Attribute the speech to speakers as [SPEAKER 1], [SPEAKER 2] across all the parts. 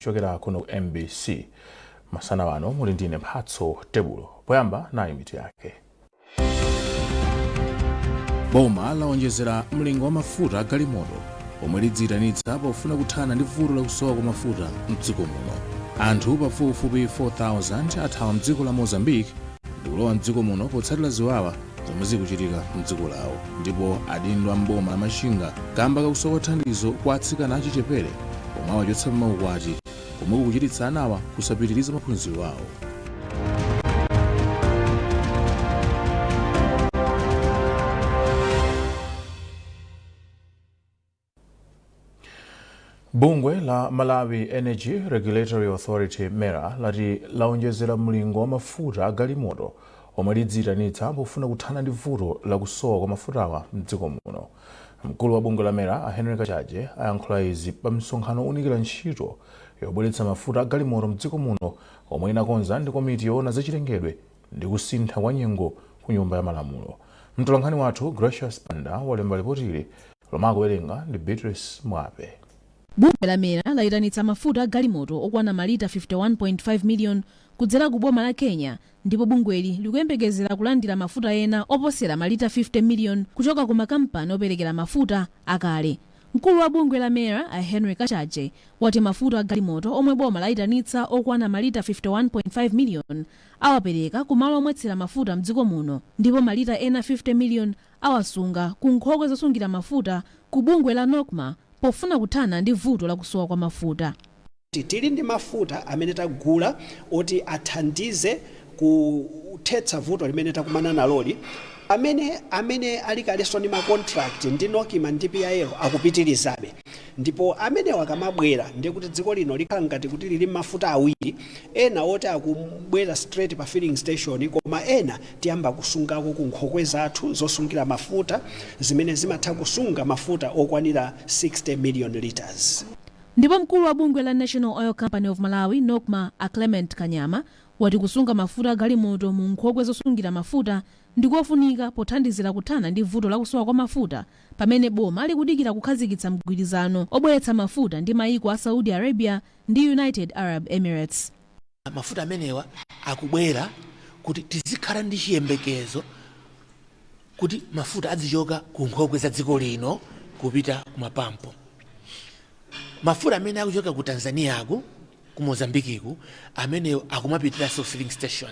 [SPEAKER 1] kuchokera kuno MBC. Masana wano muli ndine Mphatso Tebulo. Poyamba nayi mitu yake. Boma laonjezera mlingo wa mafuta a galimoto omwe lidziyitanitsa pofuna kuthana ndi vuto la kusowa kwa mafuta mdziko muno. Anthu pafupifupi 4,000 athawa mdziko la Mozambique ndi kulowa mdziko muno potsatira ziwawa zomwe zikuchitika mdziko lawo, ndipo adindo a mboma la Machinga kamba kakusowa thandizo kwa atsikana achichepere omwe awachotsa pamaukwati komwe kukuchititsa anawa kusapitiriza maphunziro awo. Bungwe la Malawi Energy Regulatory Authority MERA lati laonjezera mlingo wa mafuta a galimoto omwe lidziyitanitsa pofuna kuthana ndi vuto la kusowa kwa mafutawa mdziko muno. Mkulu wa bungwe la MERA a Henry Kachaje ayankhula izi pa msonkhano unikira ntchito yobweretsa mafuta a galimoto mdziko muno omwe inakonza ndi komiti yoona zachilengedwe ndi kusintha kwa nyengo ku nyumba ya malamulo. Mtolankhani wathu Gracious Panda walemba ripoti ili lomwe akuwerenga ndi Beatrice Mwape.
[SPEAKER 2] Bungwe la MERA layitanitsa mafuta a galimoto okwana malita 51.5 million kudzera ku boma la Kenya, ndipo bungweli likuyembekezera kulandira mafuta ena oposera malita 50 million kuchoka ku makampani operekera mafuta akale. Mkulu wa bungwe la MERA a Henry Kachaje wati mafuta a galimoto omwe boma layitanitsa okwana malita 51.5 million awapereka ku malo omwetsera mafuta mdziko muno, ndipo malita ena 50 million awasunga ku nkhokwe zosungira mafuta ku bungwe la NOCMA pofuna kuthana ndi vuto la kusowa kwa mafuta.
[SPEAKER 3] Tili ndi mafuta amene tagula oti athandize kuthetsa vuto limene takumana naloli, amene ali kalenso ndi ma contract ndi NOCMA ndi PIL akupitirizabe, ndipo amene wakamabwera ndi kuti dziko lino likhala ngati kuti lili mafuta awiri, ena oti akubwera straight pa filling station, koma ena tiyamba kusungako ku nkhokwe zathu zosungira mafuta zimene zimatha kusunga mafuta okwanira 60 million liters.
[SPEAKER 2] Ndipo mkulu wa bungwe la National Oil Company of Malawi NOCMA a Clement Kanyama wati kusunga mafuta a galimoto mu nkhokwe zosungira mafuta ndikofunika pothandizira kuthana ndi vuto la kusowa kwa mafuta, pamene boma likudikira kukhazikitsa mgwirizano obweretsa mafuta ndi mayiko a Saudi Arabia ndi United Arab Emirates.
[SPEAKER 4] Mafuta amenewa akubwera kuti tizikhala ndi chiyembekezo kuti mafuta azichoka ku nkhokwe za dziko lino kupita ku mapampo. Mafuta amene akuchoka ku Tanzania ku Mozambique amene akumapitira filling station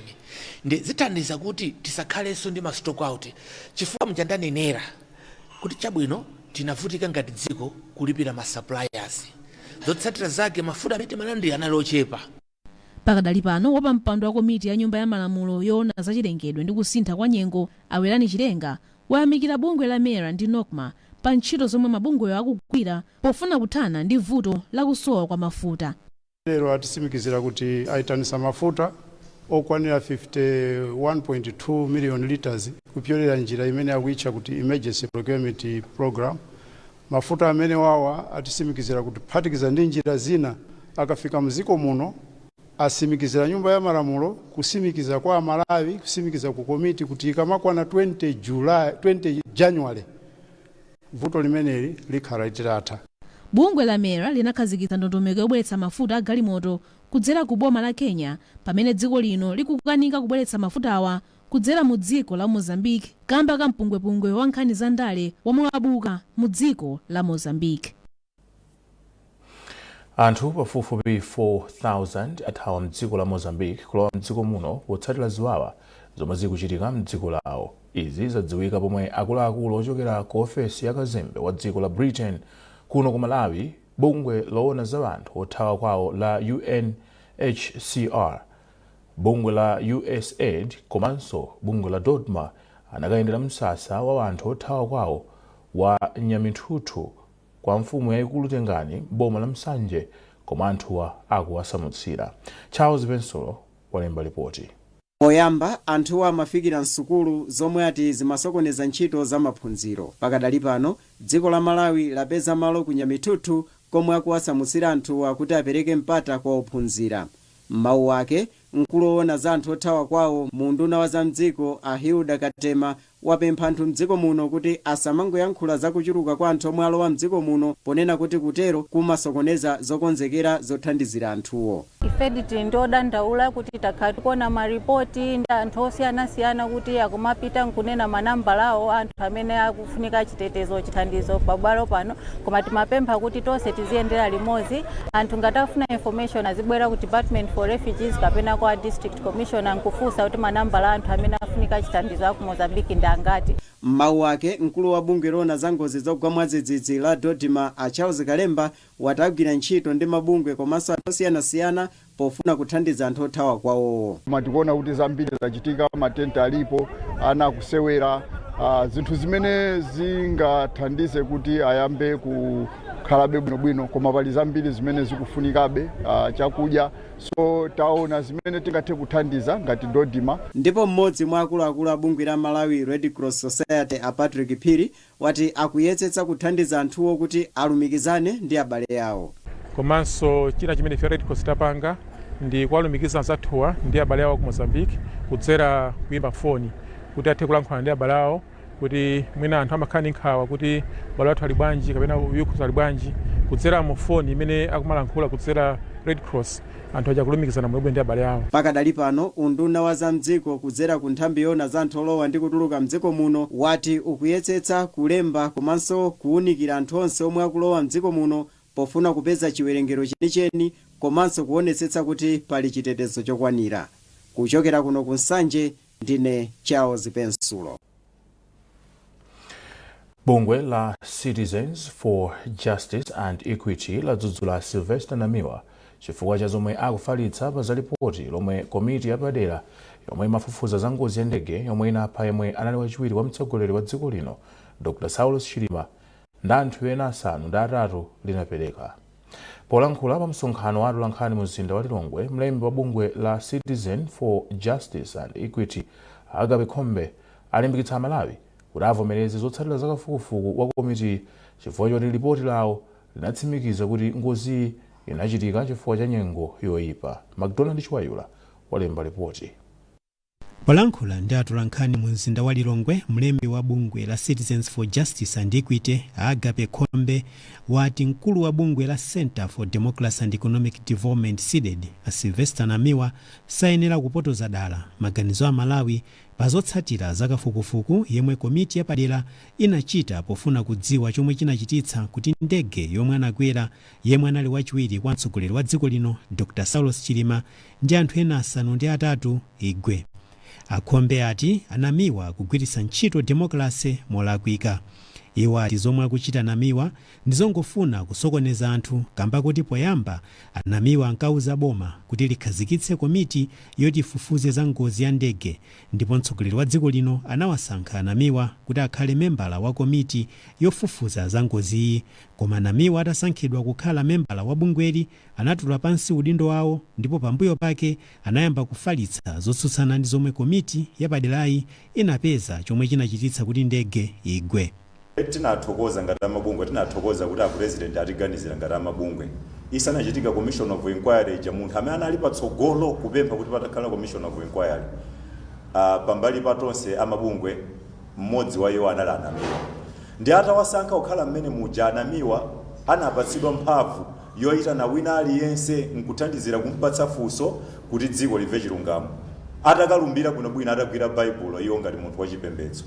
[SPEAKER 4] ndi zithandiza kuti tisakhalenso ndi ma stock out, chifukwa mchandanenera kuti chabwino tinavutika ngati dziko kulipira ma suppliers, zotsatira zake mafuta amene timalandira analochepa.
[SPEAKER 2] Pakadali pano wapampando wa komiti ya nyumba ya malamulo yoona zachilengedwe ndi kusintha kwa nyengo Awelani Chilenga wayamikira bungwe la MERA ndi NOCMA pa ntchito zomwe mabungweyo akugwira pofuna kuthana ndi vuto la kusowa kwa mafuta.
[SPEAKER 5] Lero atisimikizira kuti ayitanisa mafuta okwanira 51.2 million liters kupyolera njira imene akuitcha kuti emergency procurement program. Mafuta amene wawa atisimikizira kuti phatikiza ndi njira zina akafika mziko muno asimikizira nyumba ya malamulo, kusimikiza kwa Malawi, kusimikiza ku komiti kuti ikamakwana 20 January vuto limeneli likhala litatha.
[SPEAKER 2] Bungwe la MERA linakhazikitsa ndondomeko yobweretsa mafuta a galimoto kudzera ku boma la Kenya, pamene dziko lino likukanika kubweretsa mafutawa kudzera mu dziko la Mozambique kamba ka mpungwepungwe wa nkhani za ndale womwe wabuka mu dziko la Mozambique.
[SPEAKER 1] Anthu pafupifupi 4,000 athawa mdziko la Mozambique kulowa mdziko muno potsatira ziwawa zomwe zikuchitika mdziko lawo. Izi zadziwika pomwe akuluakulu ochokera ku ofesi ya kazembe wa dziko la Britain kuno ku Malawi, bungwe loona za anthu othawa kwawo la UNHCR, bungwe la USAID komanso bungwe la DODMA anakayendera msasa wa anthu othawa kwawo wa Nyamithutu kwa mfumu yayikulu Tengani boma la Msanje, koma anthuwa akuwasamutsira. Charles Bensolo walemba ripoti.
[SPEAKER 6] Oyamba anthuwa amafikira nsukulu zomwe ati zimasokoneza ntchito za maphunziro. Pakadali pano dziko la Malawi lapeza malo ku Nyamithutu komwe akuwasamutsira anthuwa kuti apereke mpata kwa ophunzira. M'mawu ake mkulu woona za anthu othawa kwawo mu nduna wa za mdziko a Hilda Katema wapempha anthu mdziko muno kuti asamangoyankhula za kuchuluka kwa anthu omwe alowa mdziko muno, ponena kuti kutero kumasokoneza zokonzekera zothandizira anthuwo.
[SPEAKER 7] Ife tili ndodandaula kuti takhala tikuona maripoti ndi anthu osiyanasiyana kuti akumapita nkunena manambala awo anthu amene akufunika chitetezo chithandizo pabwalo pano, koma timapempha kuti tonse tiziyendera limodzi. Anthu ngati afuna information azibwera ku Department for Refugees kapena kwa District Commissioner nkufunsa kuti manambala anthu amene afunika chithandizo aku Mozambique ndi angati.
[SPEAKER 6] M'mawu ake, mkulu wa bungwe lona za ngozi zogwa mwadzidzidzi la Dodima a Charles Kalemba wati agwira ntchito ndi mabungwe komanso anthu osiyanasiyana pofuna kuthandiza anthu othawa kwawowo.
[SPEAKER 8] Tikuona kuti zambiri zachitika, matenti alipo, ana akusewera, zinthu zimene zingathandize kuti ayambe kukhalabe bwinobwino, koma pali zambiri zimene zikufunikabe chakudya, so taona zimene tingathe kuthandiza ngati Dodima.
[SPEAKER 6] Ndipo mmodzi mwa akuluakulu a bungwe la Malawi Red Cross Society a Patrick Phiri wati akuyesetsa kuthandiza anthuwo kuti alumikizane ndi abale awo.
[SPEAKER 9] Komanso china chimene ife Red Cross tapanga ndi kuwalumikiza anzathuwa ndi abale awo ku Mozambique kudzera kuyimba foni kuti athe kulankhula ndi abale awo, kuti mwina anthu amakhala ndi nkhawa kuti abale athu ali bwanji kapena youth ali bwanji, kudzera mu foni imene akumalankhula kudzera Red Cross anthu aja kulumikizana mwebwe ndi abale awo.
[SPEAKER 6] Pakadali pano unduna wa zamdziko kudzera ku nthambi yona za anthu olowa ndi kutuluka mdziko muno wati ukuyesetsa kulemba komanso kuwunikira anthu onse omwe akulowa mdziko muno pofuna kupeza chiwerengero chenicheni komanso kuonetsetsa kuti pali chitetezo chokwanira. Kuchokera kuno ku Nsanje, ndine Charles Pensulo.
[SPEAKER 1] Bungwe la Citizens for Justice and Equity ladzudzula Sylvester Namiwa chifukwa cha zomwe akufalitsa pa za ripoti lomwe komiti yapadera yomwe imafufuza za ngozi ya ndege yomwe inapha yemwe anali wachiwiri wa mtsogoleri wa dziko lino Dr. Saulos Chilima ndi anthu ena asanu ndi atatu linapereka. Polankhula pa msonkhano wa atolankhani mu mzinda wa Lilongwe, mlembi wa bungwe la Citizen for Justice and Equity Agape Khombe alimbikitsa Malawi kuti avomereze zotsatira za kafukufuku wa komiti chifukwa choti ripoti lawo linatsimikiza kuti ngozi inachitika chifukwa cha nyengo yoyipa. McDonald Chiwayula walemba ripoti.
[SPEAKER 10] Polankhula ndi atolankhani mu mzinda wa Lilongwe, mlembi wa bungwe la Citizens for Justice and Equity Agape Khombe wati mkulu wa bungwe la Center for Democracy and Economic Development CDED a Sylvester Namiwa sayenera kupotoza dala maganizo a Malawi pa zotsatira za kafukufuku yemwe komiti yapadera inachita pofuna kudziwa chomwe chinachititsa kuti ndege yomwe anakwera yemwe anali wachiwiri kwa mtsogoleri wa dziko lino Dr. Saulos Chilima ndi anthu ena asanu ndi atatu igwe. Akhombe ati Anamiwa kugwiritsa ntchito demokrasi molakwika. Iwo ati zomwe akuchita Namiwa ndizongofuna kusokoneza anthu kamba kuti poyamba Anamiwa ankauza boma kuti likhazikitse komiti yoti ifufuze za ngozi ya ndege, ndipo mtsogoleri wa dziko lino anawasankha Anamiwa kuti akhale membala wa komiti yofufuza za ngoziyi. Koma Anamiwa atasankhidwa kukhala membala wa bungweli anatula pansi udindo wawo, ndipo pambuyo pake anayamba kufalitsa zotsutsana ndi zomwe komiti yapaderayi inapeza chomwe chinachititsa kuti ndege igwe.
[SPEAKER 11] Tinathokoza ngati amabungwe, tinathokoza kuti apresident atiganizira ngati amabungwe. Isanachitika commission of inquiry ja munthu amene anali patsogolo kupempha kuti patakhala commission of inquiry. Pambali patonse amabungwe mmodzi wa iwo anali Anamiwa. Ndi atawasankha kukhala mmene muja Anamiwa anapatsidwa mphamvu yoyitana wina aliyense nkuthandizira kumpatsa funso kuti dziko live chilungamo. Atakalumbira kuno bwino atagwira Baibulo iyo ngati munthu wachipembedzo.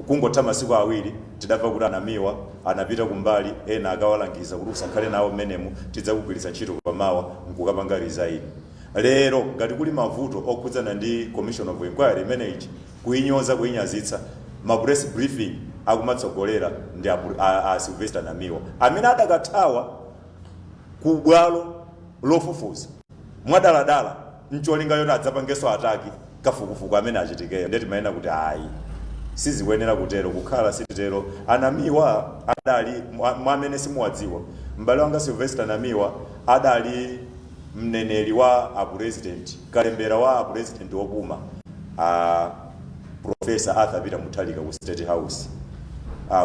[SPEAKER 11] Kungotha masiku awiri tidamva kuti Anamiwa anapita kumbali ena akawalangiza kuti usakhale nawo mmenemu tidzakugwiritsa ntchito pamawa nkukapanga resign. Lero ngati kuli mavuto okhudzana ndi commission of inquiry imeneyi kuinyoza kuinyazitsa ma press briefing akumatsogolera ndi a Sylvester Namiwa amene adakathawa ku bwalo lofufuza mwadaladala ncholinga yoti adzapangenso ataki kafukufuku amene achitikeyo. Ndeti mayena kuti ayi sizikuyenera kutero kukhala sitero. Anamiwa adali mwamene simuwadziwa mbale wanga Sylvester Namiwa adali mneneri wa a president, kalembera wa a president wopuma Professor Arthur Peter Muthalika ku State House.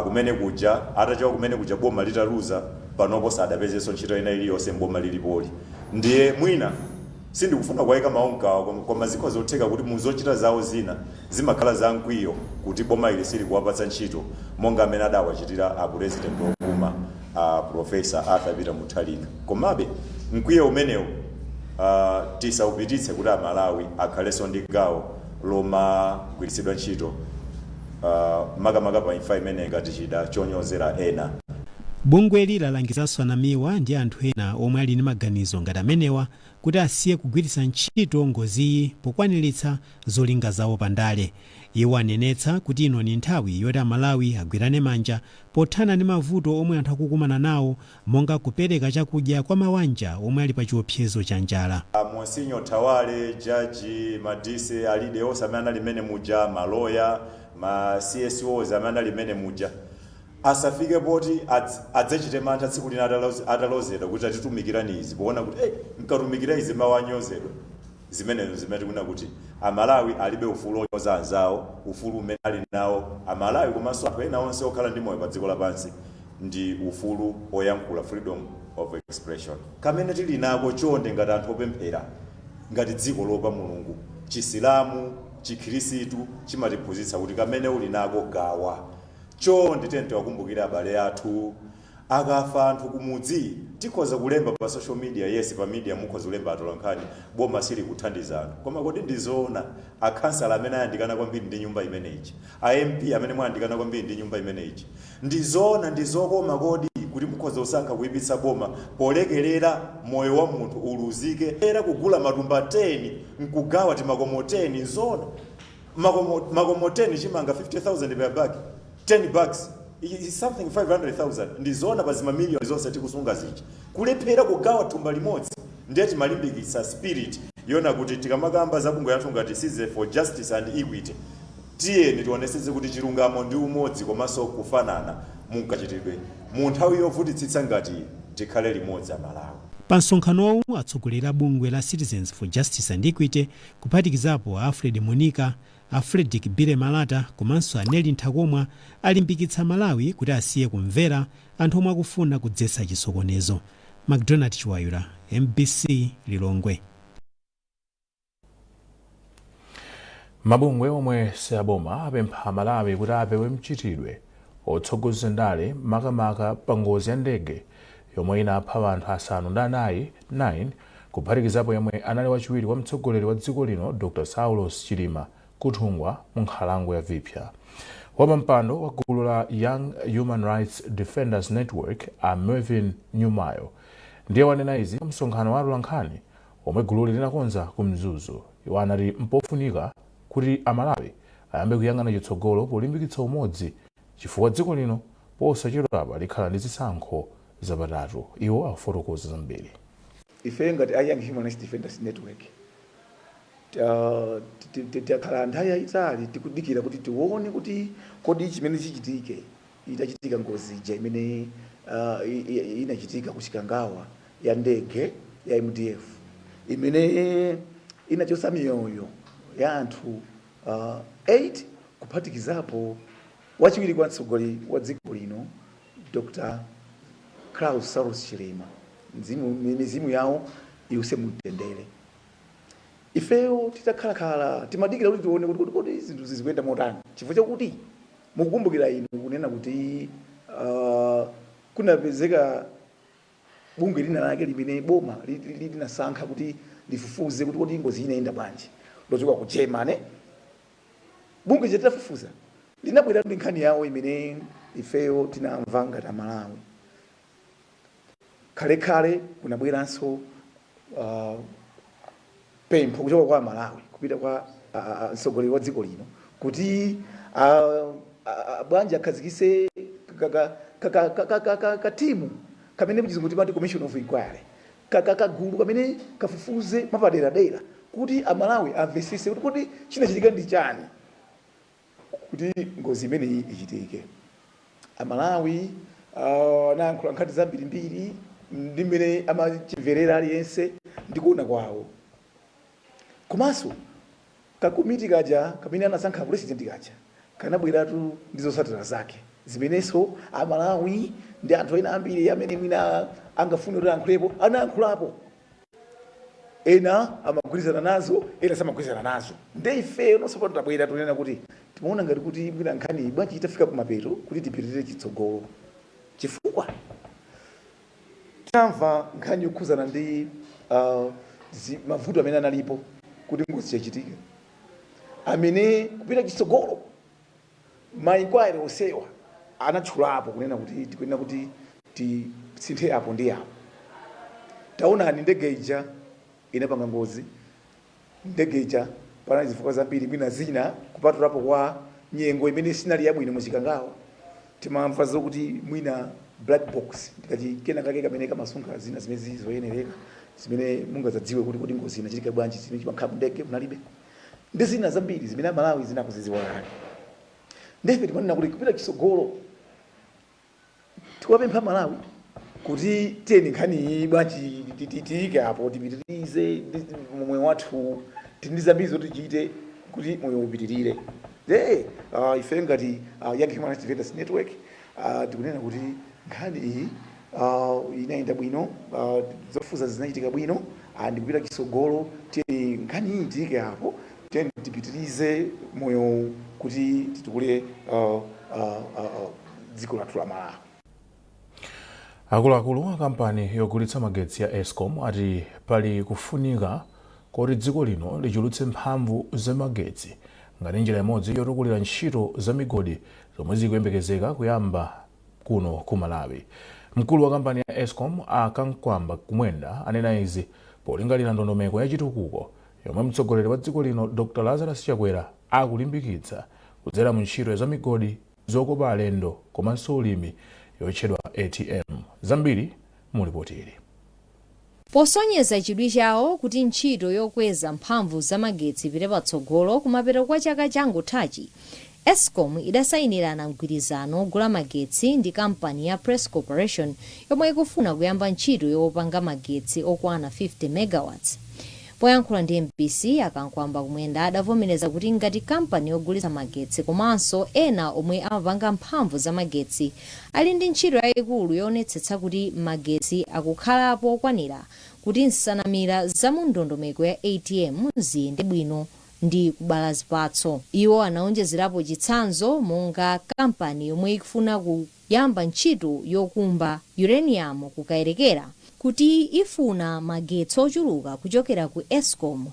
[SPEAKER 11] Kumene kuja atachoka kumene kuja boma litaluza panopo sadapezeso ntchito ina iliyonse mboma lilipoli. Ndiye mwina sindikufuna kuwayika maungawo koma zikho zotheka kuti muzochita zawo zina zimakhala za mkwiyo kuti boma ili sili kuwapatsa ntchito monga amene adawachitira a president opuma Professor Arthur Peter Mutharika. Komabe mkwiyo umenewo tisaupititse kuti Amalawi akhalenso ndi gawo lomagwiritsidwa ntchito makamaka pa imfa imene ngati chida chonyozera ena.
[SPEAKER 10] Bungweli lalangizanso anamiwa ndi anthu ena omwe ali ndi maganizo ngati amenewa kuti asiye kugwiritsa ntchito ngoziyi pokwaniritsa zolinga zawo pandale. Iwo anenetsa kuti ino ni nthawi yoti Amalawi agwirane manja pothana ndi mavuto omwe anthu akukumana nawo monga kupereka chakudya kwa mabanja omwe ali pa chiopsezo cha njala.
[SPEAKER 11] Monsinyo Tawale, Jaji Madise, alide onse amene ali mmene muja, maloya, ma CSOs amene ali mmene muja. Asafike poti adzachite mantha tsiku lina atalozedwa kuti atitumikirani izi poona kuti mkatumikira izi mawanyozedwa zimenezo zimene kuna kuti Amalawi alibe ufulu onyoza anzawo, ufulu umene ali nawo Amalawi komanso anthu ena onse okhala ndi moyo pa dziko lapansi ndi ufulu oyankhula, freedom of expression. Kamene tili nako chonde ngati anthu opemphera ngati dziko lopa Mulungu, Chisilamu, Chikhirisitu chimatiphunzitsa kuti kamene uli nako gawa. Chonde tente wakumbukira abale athu akafa anthu kumudzi tikhoza kulemba pa social media, yes pa media mukhoza kulemba atolankhani boma sili kuthandiza anthu, koma kodi ndizoona akhansala amene ayandikana kwambiri ndi nyumba imeneyi, MP amene mwayandikana kwambiri ndi nyumba imeneyi, ndizoona ndizokoma kodi kuti mukhoza usankha kuibitsa boma polekelera moyo wa munthu uluzike era kugula matumba 10 nkugawa ti makomo 10 nzona makomo 10 chimanga 50,000 per bag, 10 bags is something 500,000 ndizona pazima million zonse tikusunga zichi kulephera kugawa thumba limodzi ndeti malimbikitsa spirit yona kuti tikamakamba za bungwe yathu ngati Citizen for Justice and Equity tiyeni tioneseze kuti chilungamo ndi umodzi komanso kufanana munkachitidwe mu nthawi yovutitsitsa ngati tikhale limodzi Amalawi.
[SPEAKER 10] Pa msonkhanowu atsogoleri a bungwe la Citizens for Justice and Equity kuphatikizapo Alfred Monica, Frederick Bire Malata komanso Aneli Nthakomwa alimbikitsa Malawi kuti asiye kumvera anthu omwe akufuna kudzetsa chisokonezo. McDonald Chiwayula, MBC Lilongwe.
[SPEAKER 1] Mabungwe omwe siaboma apempha Malawi kuti apewe mchitidwe otsogoza ndale makamaka pa ngozi ya ndege yomwe inapha anthu asanu ndi anayi 9 kuphatikizapo yomwe anali wachiwiri kwa mtsogoleri wa dziko lino Dr. Saulos Chilima kuthungwa mu nkhalango ya Vipya. Wapampando wa gulu la Young Human Rights Defenders Network a Mervyn Nyumayo ndiye wanena izi msonkhano wa atolankhani omwe gululi linakonza ku Mzuzu. Iwo anati mpofunika kuti Amalawi ayambe kuyang'ana chitsogolo polimbikitsa umodzi chifukwa dziko lino posachedwapa likhala ndi zisankho zapatatu. Iwo akufotokoza zambiri.
[SPEAKER 12] Ife ngati Young Human Rights Defenders Network tikhala nthawi yayitali tikudikira kuti tione kuti kodi chimene chichitike itachitika ngozi ija imene inachitika ku Chikangawa ya ndege ya MDF imene inachotsa miyoyo ya anthu 8 kuphatikizapo wachiwiri kwa mtsogoleri wa dziko lino Dr. Saulos Chilima, mizimu yawo iwuse mutendere. Ifeyo titakhalakhala timadikira kuti tione kuti kodi zinthu zizikuyenda motani chifukwa chakuti mukukumbukira inu kunena kuti kunapezeka bungwe lina lake limene boma linasankha kuti lifufuze kuti kodi ngozi inayenda bwanji lochoka ku Germany. Bungwe litafufuza linabwera ndi nkhani yawo imene ifeyo tinamva ngati Amalawi. Kale kunabweranso pempho kuchoka kwa Malawi kupita kwa mtsogoleri wa dziko lino kuti bwanji akhazikitse katimu kamene muchizungu timati Commission of Inquiry kagulu kamene kafufuze mapaderadera kuti Amalawi amvesese kuti kodi chinachitika ndi chani kuti ngozi imene ichitike. Amalawi nayankhula nkhani zambirimbiri ndi mmene amachimverera aliyense ndi kuona kwawo. Komanso kakomiti kaja kamene anasankha president kaja kanabweratu ndi zotsatira zake zimenenso Amalawi ndi anthu ena ambiri amene mwina angafune kuti ayankhulapo anayankhulapo. ena amagwirizana nazo ena samagwirizana nazo. Nde ife nosopano tabwera tunena kuti timaona ngati kuti mwina nkhani bwanji itafika kumapeto kuti tipitirire chitsogolo chifukwa tamva nkhani yokhuzana ndi mavuto amene analipo kuti ngozi yachitika amene kupita chitsogolo mainkwayire osewa anatchulapo kunena kuti tikunena kuti tisinthe apo ndi apo. Taonani ndege ija inapanga ngozi, ndege ija panali zifukwa zambiri mwina zina kupatulapo kwa nyengo imene sinali yabwino muchikangawa. Timamva zokuti mwina black box tikati kena kake kamene kamasunga zina zimene zizoyenereka zimene mungazadziwe kuti ngozi inachitika bwanji zimene chimakhala ndege munalibe ndi zina zambiri zimene Malawi zinakuziziwalani. Ndife timanena kuti kupita chitsogolo tiwapempha Malawi kuti teni nkhani bwanji titike apo tipitirize moyo wathu tindizambizo tichite kuti moyo upitirire. Ife ngati Young Human Rights Defenders Network tikunena kuti nkhani iyi inaenda bwino, zofuza zinachitika bwino, ndikupita chitsogolo teni nkhani iyi titike apo teni tipitirize moyo kuti titukule dziko lathu la Malawi.
[SPEAKER 1] Akuluakulu a kampani yogulitsa magetsi ya Eskom ati pali kufunika kuti dziko lino lichulutse mphamvu za magetsi ngati njira imodzi yotukulira ntchito za migodi zomwe zikuyembekezeka kuyamba kuno ku Malawi. Mkulu wa kampani ya Eskom Kankwamba Kumwenda anena izi polingalira ndondomeko ya chitukuko yomwe mtsogoleri wa dziko lino Dr. Lazarus Chakwera akulimbikitsa kudzera mu ntchito za migodi zokopa alendo komanso ulimi yotchedwa ATM. Zambiri mulipotiri.
[SPEAKER 13] Posonyeza chidwi chawo kuti ntchito yokweza mphamvu za magetsi ipite patsogolo kumapeto kwa chaka changothachi, Eskom idasayinirana mgwirizano ogula magetsi ndi kampani ya Press Corporation yomwe ikufuna kuyamba ntchito yopanga magetsi okwana 50 megawatts. Poyankhula ndi MBC, Kankwamba Kumwenda adavomereza kuti ngati kampani yogulitsa magetsi komanso ena omwe amapanga mphamvu za magetsi ali ndi ntchito yayikulu yoonetsetsa kuti magetsi akukhalapo okwanira kuti nsanamira za mu ndondomeko ya ATM ziyende bwino ndi kubala zipatso. Iwo anaonjezerapo chitsanzo monga kampani yomwe ikufuna kuyamba ntchito yokumba uranium kukayerekera kuti ifuna magetsi ochuluka kuchokera ku Eskom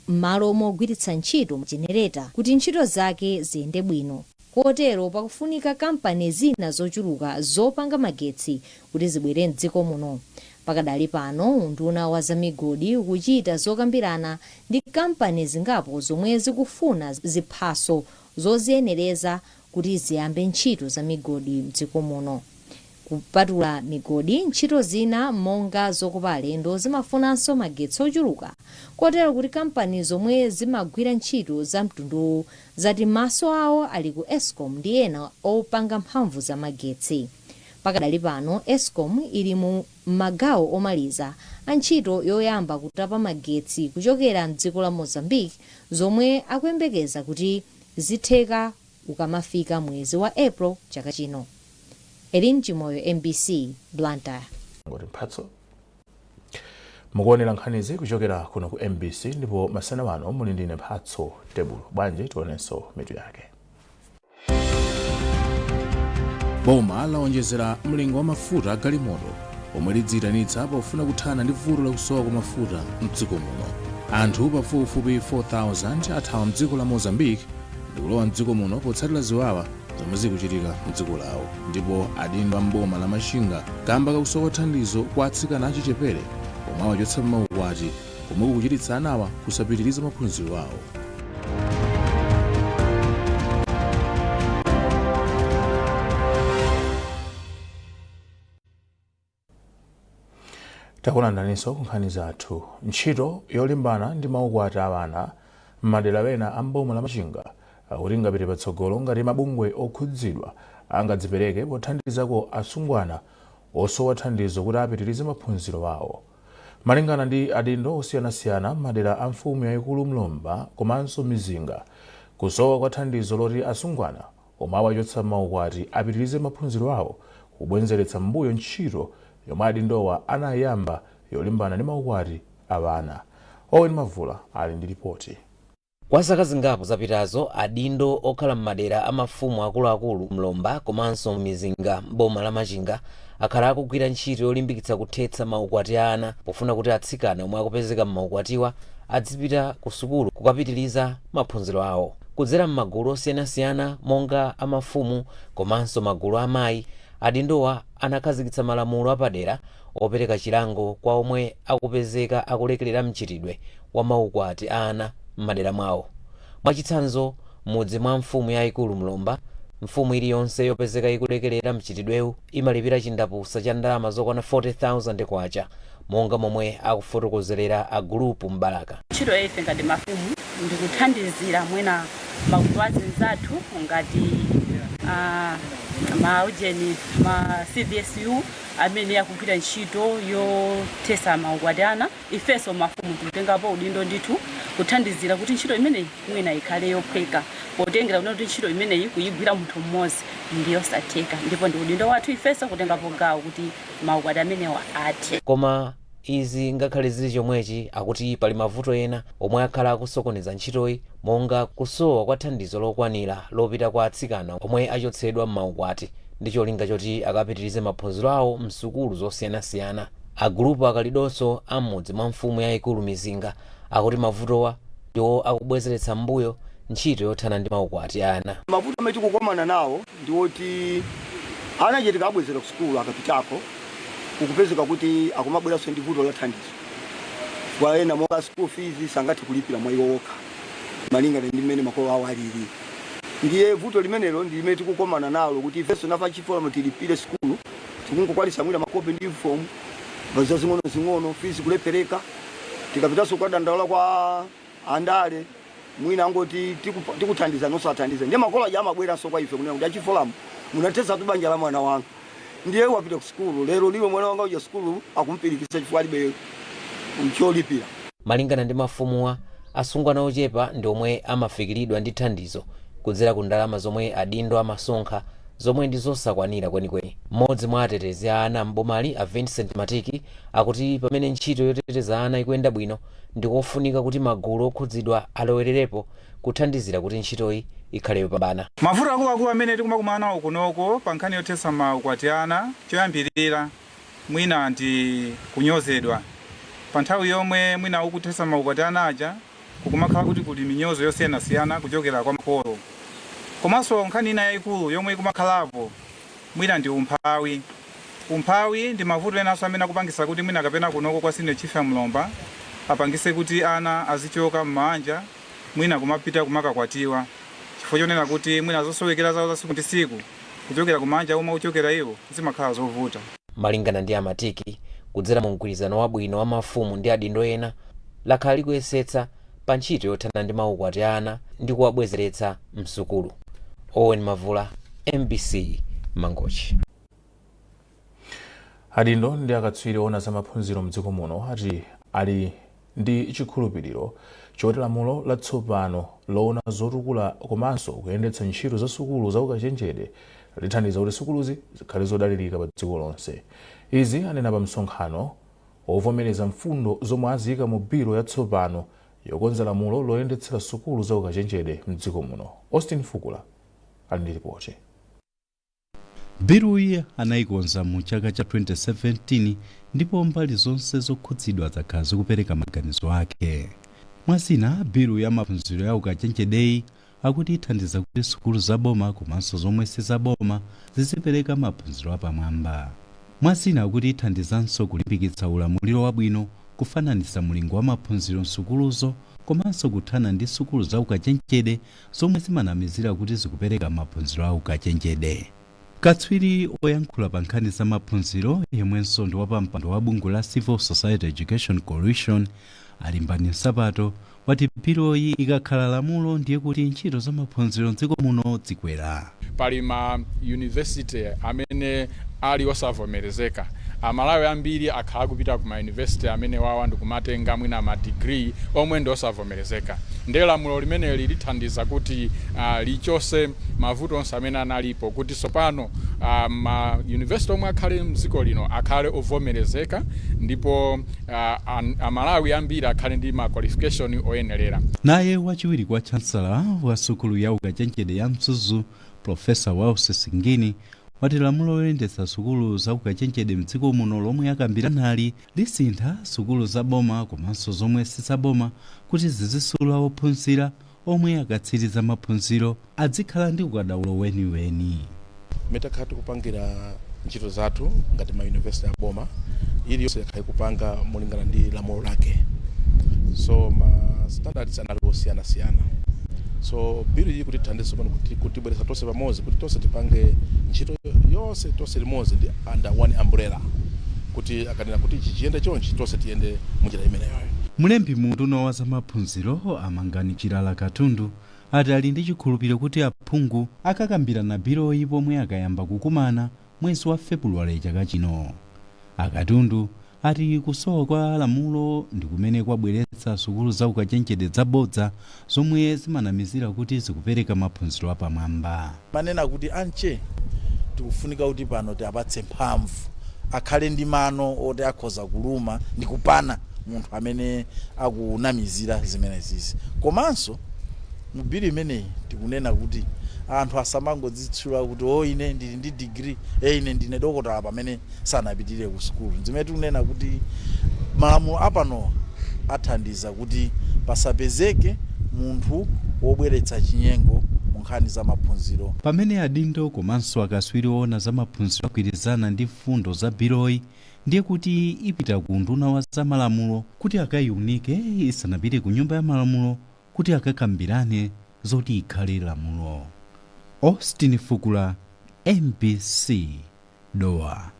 [SPEAKER 13] m'malo mogwiritsa ntchito majenereta kuti ntchito zake ziyende bwino. Kotero pakufunika kampani zina zochuluka zopanga magetsi kuti zibwere m'dziko muno. Pakadali pano unduna wa zamigodi ukuchita zokambirana ndi kampani zingapo zomwe zikufuna ziphaso zoziyenereza kuti ziyambe ntchito za migodi m'dziko muno. Kupatula migodi, ntchito zina monga zokopa alendo zimafunanso magetsi ochuluka. Kotero kuti kampani zomwe zimagwira ntchito za mtundu zati maso awo ali ku Eskom ndi ena opanga mphamvu za magetsi. Pakadali pano Eskom ili mu magawo omaliza a ntchito yoyamba kutapa magetsi kuchokera m'dziko la Mozambique zomwe akuyembekeza kuti zitheka ukamafika mwezi wa April chaka chino. Erin Chimoyo, MBC, Blantyre.
[SPEAKER 1] Mukuonera nkhanizi kuchokera kuno ku MBC ndipo masana wano muli ndine Mphatso Tebulo. Bwanji tionenso mitu yake. Boma laonjezera mlingo wa mafuta galimoto omwe lidziyitanitsa pofuna kuthana ndi vuto la kusowa kwa mafuta m'dziko muno. Anthu pafupifupi 4,000 athawa m'dziko la Mozambique ndi kulowa m'dziko muno potsatira ziwawa zomwe zikuchitika m'dziko lawo, ndipo adindo a mboma la Machinga kamba kakusowa thandizo kwa atsikana achichepere omwe awachotsa m'maukwati komwe kukuchititsa anawa kusapitiriza maphunziro awo. Takulandaninso kunkhani zathu. Ntchito yolimbana ndi maukwati a ana m'madera ena a mboma la Machinga akuti ingapite patsogolo ngati mabungwe okhudzidwa angadzipereke pothandizako asungwana osowa thandizo kuti apitirize maphunziro awo. Malingana ndi adindo osiyanasiyana m'madera a mfumu yayikulu Mlomba komanso Mizinga, kusowa kwa thandizo loti asungwana omwe awachotsa m'maukwati apitirize maphunziro awo kubwenzeretsa m'mbuyo ntchito yomwe adindowa anayamba yolimbana ndi maukwati a ana. Owen Mavula ali ndi ripoti.
[SPEAKER 14] Kwa zaka zingapo zapitazo adindo okhala m'madera amafumu akuluakulu mlomba komanso mizinga boma la Machinga akhala akugwira ntchito yolimbikitsa kuthetsa maukwati a ana pofuna kuti atsikana omwe akupezeka m'maukwatiwa adzipita ku sukulu kukapitiriza maphunziro awo. Kudzera m'magulu osiyanasiyana monga amafumu komanso magulu amayi, adindowa anakhazikitsa malamulo apadera opereka chilango kwa omwe akupezeka akulekerera mchitidwe wa maukwati a ana m'madera mwawo. Mwachitsanzo, mudzi mwa mfumu yayikulu mlomba, mfumu iliyonse yopezeka ikulekerera mchitidwewu imalipira chindapusa cha ndalama zokwana 40,000 kwacha, monga momwe akufotokozerera a gulupu Mbalaka.
[SPEAKER 15] Ntchito ife ngati mafumu ndikuthandizira mwina magulu anzathu ngati maujeni ma CVSU amene akugwira ntchito yothetsa maukwati ana. Ifenso mafumu tikutengapo udindo ndithu kuthandizira kuti ntchito imeneyi mwina ikhale yophweka, potengera kuti ntchito imeneyi kuyigwira munthu mmodzi ndi yosatheka, ndipo ndi udindo wathu ifenso kutengapo gawo kuti maukwati amenewa athe.
[SPEAKER 14] Koma izi ngakhale zili chomwechi akuti pali mavuto ena omwe akhala akusokoneza ntchitoyi, monga kusowa kwa thandizo lokwanira lopita kwa atsikana omwe achotsedwa m'maukwati ndi cholinga choti akapitirize maphunziro awo msukulu zosiyanasiyana. Agulupu akalidonso amudzi mwa mfumu yayikulu Mizinga akuti mavutowa ndiwo akubwezeretsa mbuyo ntchito yothana ndi maukwati ana.
[SPEAKER 16] Mavuto amene tikukumana nawo ndi oti ana chetika abwezera ku sukulu akapitako ukupezeka kuti akumabweranso ndi vuto la thandizo. Kwa ena monga school fees sangati kulipira mwa iwo okha malingana ndi mmene makolo awo alili. Ndiye vuto limenelo ndi limene tikukumana nalo kuti ifenso nafa chifolo tilipire sukulu tikungokwalisa mwina makope ndi uniform baza zing'ono fees kulepereka tikapitanso kwa dandaula kwa andale mwina angoti tikuthandiza nosathandiza. Ndiye makolo aja amabweranso kwa ife kunena kuti achifolamu munathetsa tu banja la mwana wanga. Ndiye wapita ku sukulu lero liwe mwana wanga uja sukulu akumpirikitsa chifukwa alibe cholipira.
[SPEAKER 14] Malingana ndi mafumuwa, asungwana ochepa ndi omwe amafikiridwa ndi thandizo kudzera ku ndalama zomwe adindo amasonkha zomwe ndi zosakwanira kwenikweni. Mmodzi mwa atetezi a ana mbomali a Vincent Matiki akuti pamene ntchito yoteteza ana ikuyenda bwino ndikofunika kuti magulu okhudzidwa alowererepo kuthandizira kuti ntchitoyi ikhale yopambana.
[SPEAKER 17] Mavuto akuluakulu amene tikumakumana nawo kunoko pa nkhani yothetsa maukwati ana, choyambirira mwina ndi kunyozedwa. Pa nthawi yomwe mwina ukuthetsa maukwati ana aja kukumakhala kuti kuli minyozo yosiyanasiyana kuchokera kwa makolo. Komanso nkhani ina yayikulu yomwe ikumakhalapo mwina ndi umphawi. Umphawi ndi mavuto enanso amene akupangisa kuti mwina kapena kunoko kwa senior chief ya mlomba apangise kuti ana azichoka m'manja mwina kumapita kumakakwatiwa. Chifukwa chonena kuti mwina zosowekera zawo za siku ndi siku kuchokera kumanja omwe uchokera iwo zimakhala zovuta.
[SPEAKER 14] Malingana ndi Amatiki, kudzera mu mgwirizano wabwino wa mafumu ndi adindo ena lakhala likuyesetsa pa ntchito yothana ndi maukwati ana ndi kuwabwezeretsa msukulu. Owen Mavula, MBC Mangochi.
[SPEAKER 1] Adindo ndi akatswiri ona za maphunziro mdziko muno ati ali ndi chikhulupiriro choti lamulo latsopano loona zotukula komanso kuyendetsa ntchito za sukulu za ukachenjede lithandiza kuti sukuluzi zikhale zodalirika pa dziko lonse. Izi anena pa msonkhano ovomereza mfundo zomwe aziyika mu biro yatsopano yokonza lamulo loyendetsera sukulu za ukachenjede mdziko muno. Austin Fukula ali ndi ripoti.
[SPEAKER 18] Biruyi anayikonza mu chaka cha 2017 ndipo mbali zonse zokhudzidwa zakhala zikupereka maganizo ake. Mwazina, biru ya maphunziro ya ukachenjedeyi akuti ithandiza kuti sukulu zaboma komanso zomwe sizaboma zizipereka maphunziro apamwamba. Mwazina akuti ithandizanso kulimbikitsa ulamuliro wabwino kufananisa mulingo wa maphunziro msukuluzo komanso kuthana ndi sukulu za ukachenjede zomwe zimanamizira kuti zikupereka maphunziro a ukachenjede. Katswiri oyankhula pa nkhani za maphunziro yemwenso ndi wapampando wa bungwe la Civil Society Education Coalition Alimbani Nsapato wati biroyi ikakhala lamulo ndiye kuti ntchito za maphunziro mdziko muno zikwera.
[SPEAKER 19] Pali ma university amene ali osavomerezeka amalawi ambiri akhala kupita ku mayunivesiti amene wawa ndikumatenga mwina madigiri omwe ndi osavomerezeka. Ndiye lamulo limeneli lithandiza kuti lichose mavuto onse amene analipo kuti sopano mayunivesiti omwe akhale mdziko lino akhale ovomerezeka ndipo amalawi ambiri akhale ndi ma qualification oyenerera.
[SPEAKER 18] Naye wachiwiri kwa chancellor wa sukulu ya ukachenjede ya Msuzu Profesa Wause Singini wati lamulo loyendetsa sukulu za ukachenjede mdziko muno lomwe akambirana lisintha sukulu za boma komanso zomwe sizaboma kuti zizisula ophunzira omwe akatsiriza maphunziro adzikhala ndi ukadaulo weniweni.
[SPEAKER 20] Metakhala tikupangira ntchito zathu ngati ma university ya boma iliyonse yakhala kupanga molingana ndi lamulo lake. So ma standards anali osiyanasiyana. So bill iyi kutithandiza kuti kutibweretsa tonse pamodzi kuti tonse tipange ntchito yonse tonse limodzi ndi under one umbrella kuti akanena kuti chiyende chonchi tonse tiyende munjira imeneyo.
[SPEAKER 18] Mulembi munduna wa zamaphunziro Amangani Chilala Katundu ati ali ndi chikhulupiriro kuti aphungu akakambirana biloyi pomwe akayamba kukumana mwezi wa Februwale chaka chino. Akatundu ati kusowa kwa lamulo ndi kumene kwabweretsa sukulu za ukachenjede zabodza zomwe zimanamizira kuti zikupereka maphunziro apamwamba.
[SPEAKER 21] Manena kuti anche tikufunika kuti pano tiapatse mphamvu akhale ndi mano oti akhoza kuluma ndi kupana munthu amene akunamizira zimenezi. Komanso mu bili imeneyi tikunena kuti anthu asamangodzitchula kuti ine ndili ndi degree, ine ndine dokotala pamene sanapitire ku sukulu. Zimene tikunena kuti malamulo apano athandiza kuti pasapezeke munthu wobweretsa chinyengo mu nkhani za maphunziro.
[SPEAKER 18] Pamene adindo komanso akaswiri ona za maphunziro akwirizana ndi mfundo za biloyi ndiye kuti ipita ku nduna wa za malamulo kuti akayiunike isanapite ku nyumba ya malamulo kuti akakambirane zoti ikhale lamulo. Austin Fukula, MBC, Doha.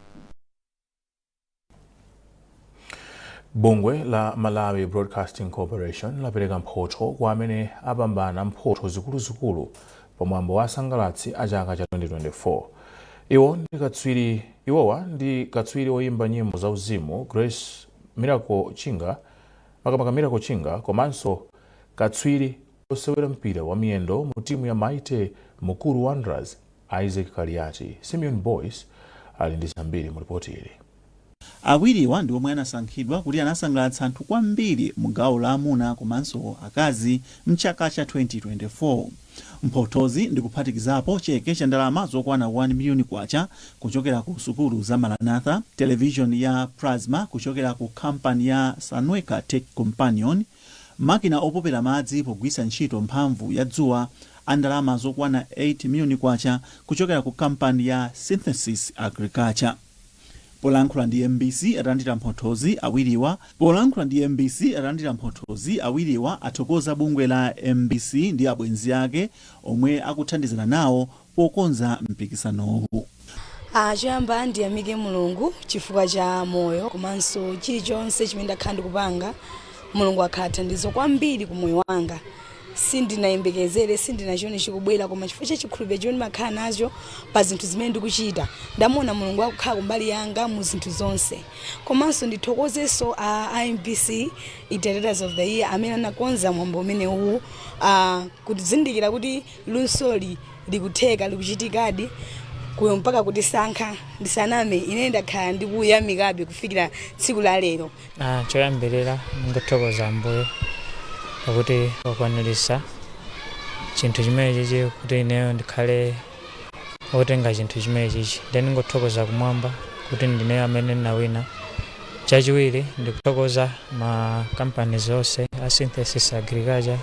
[SPEAKER 1] Bungwe la Malawi Broadcasting Corporation lapereka mphoto kwa amene apambana mphoto zikuluzikulu pamwambo wa asangalatsi a chaka cha 2024. Iwowa ndi katswiri oyimba nyimbo za uzimu Grace Miracle Chinga, makamaka Miracle Chinga, komanso katswiri osewera mpira wa miyendo mu timu ya Maite Mukuru Wanderers Isaac Kaliati. Simeon Boyce ali ndi zambiri mu ripoti ili.
[SPEAKER 22] Awiriwa ndi omwe anasankhidwa kuti anasangalatsa anthu kwambiri mu gawo la amuna komanso akazi mchaka cha 2024. Mphotozi ndi kuphatikizapo cheke cha ndalama zokwana 1 miliyoni kwacha kuchokera ku sukulu za Maranatha, television ya Plasma kuchokera ku kampani ya Sanweka Tech Companion, makina opopera madzi pogwisa ntchito mphamvu ya dzuwa andalama zokwana 8 miliyoni kwacha kuchokera ku kampani ya Synthesis Agriculture. Polankhula ndi MBC atandira mphotozi awiriwa athokoza bungwe la MBC ndi abwenzi ake omwe akuthandizana nawo pokonza mpikisanowu.
[SPEAKER 23] Choyamba ndiyamike Mulungu chifukwa cha moyo komanso chilichonse chimene ndakhala ndikupanga Mulungu akathandiza kwambiri ku moyo wanga. Sindinayembekezere sindinachione chikubwera koma chifukwa cha chikhulupiriro chimene makhala nacho pa zinthu zimene ndikuchita ndamuona Mulungu akukhala kumbali yanga mu zinthu zonse. Komanso ndithokozenso a MBC Iterators of the Year amene anakonza mwambo umenewu kuti zindikira kuti lunsoli likutheka likuchitikadi kuyo mpaka kuti sankha ndisaname ine ndakhala ndikuyamikabe kufikira tsiku la lero.
[SPEAKER 24] Choyambirira ngothokoza Ambuye pakuti wakwanirisa chinthu chimenechi kuti ineyo ndikhale otenga chinthu chimenechi. Then ngothokoza kumwamba kuti ndine amene ndinawina. Chachiwiri ndikuthokoza ma companies onse a Synthesis Agriculture,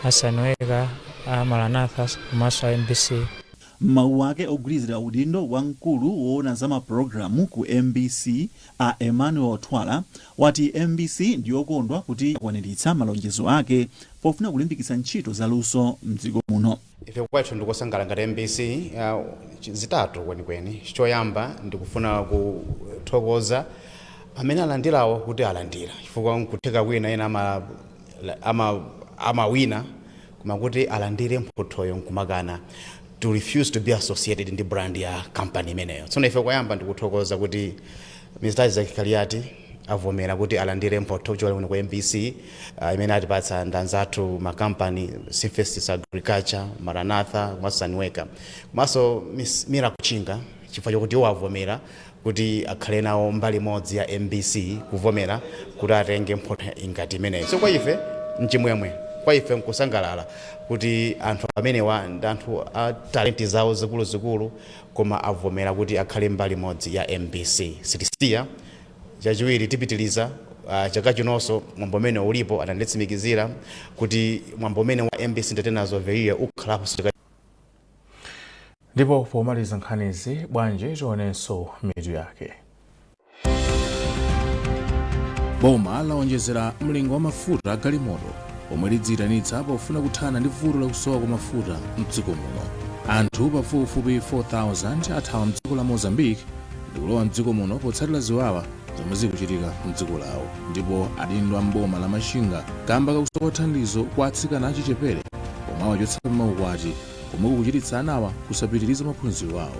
[SPEAKER 24] a Sanweka, a Maranatha komanso a MBC.
[SPEAKER 22] Mawu ake ogwirizira udindo wamkulu woona za mapulogalamu ku MBC a Emmanuel Twala wati MBC ndiyokondwa kuti akwaniritsa malonjezo ake pofuna kulimbikitsa ntchito za luso mdziko muno.
[SPEAKER 25] Ife kwathu ndikosangala ngati MBC zitatu kwenikweni. Choyamba ndikufuna kuthokoza amene alandirawo kuti alandira chifukwa nkutheka wina ena amawina koma kuti alandire mphotoyo nkumakana to refuse to be associated in the brand ya company imeneyo. So ife kwayamba ndikuthokoza kuti Mr. Isaac Kaliati avomera kuti alandire mphotho kuchokera kuno ku MBC imene atipatsa ndanzathu makampani Seafest Agriculture, Maranatha, Sunworker. Komanso Mira Kuchinga chifukwa chokuti iwo avomera kuti akhale nawo mbali imodzi ya MBC kuvomera kuti atenge mphotho ingati imeneyi. So kwa ife mchimwemwe, kwa ife nkusangalala kuti anthu amenewa ndi anthu a talenti zawo zikuluzikulu koma avomera kuti akhale mbali imodzi ya MBC. Sitisiya chachiwiri tipitiliza chaka chinonso mwambo umene ulipo ananditsimikizira kuti mwambo umene wa MBC Entertainers of the Year ukhalapo.
[SPEAKER 1] Ndipo pomaliza nkhanizi bwanji tionenso mitu yake. Boma laonjezera mlingo wa mafuta galimoto omwe lidziyitanitsa pofuna kuthana ndi vuto lakusowa kwa mafuta mdziko muno. Anthu pafupifupi 4,000 athawa mdziko la Mozambique ndi kulowa mdziko muno potsatira ziwawa zomwe zikuchitika mdziko lawo. Ndipo adindo a mboma la Machinga kamba kakusowa thandizo kwa atsikana achichepere omwe awachotsa maukwati komwe kukuchititsa anawa kusapitiriza maphunziro awo.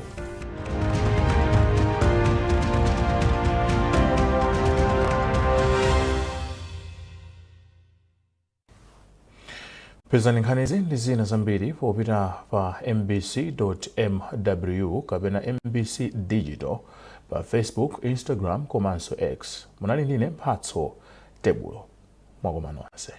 [SPEAKER 1] Pezani nkhanizi ndi zina zambiri popita pa mbc.mw kapena MBC Digital pa Facebook, Instagram komanso X. Munali ndine Mphatso Tebulo. Mwakomano onse.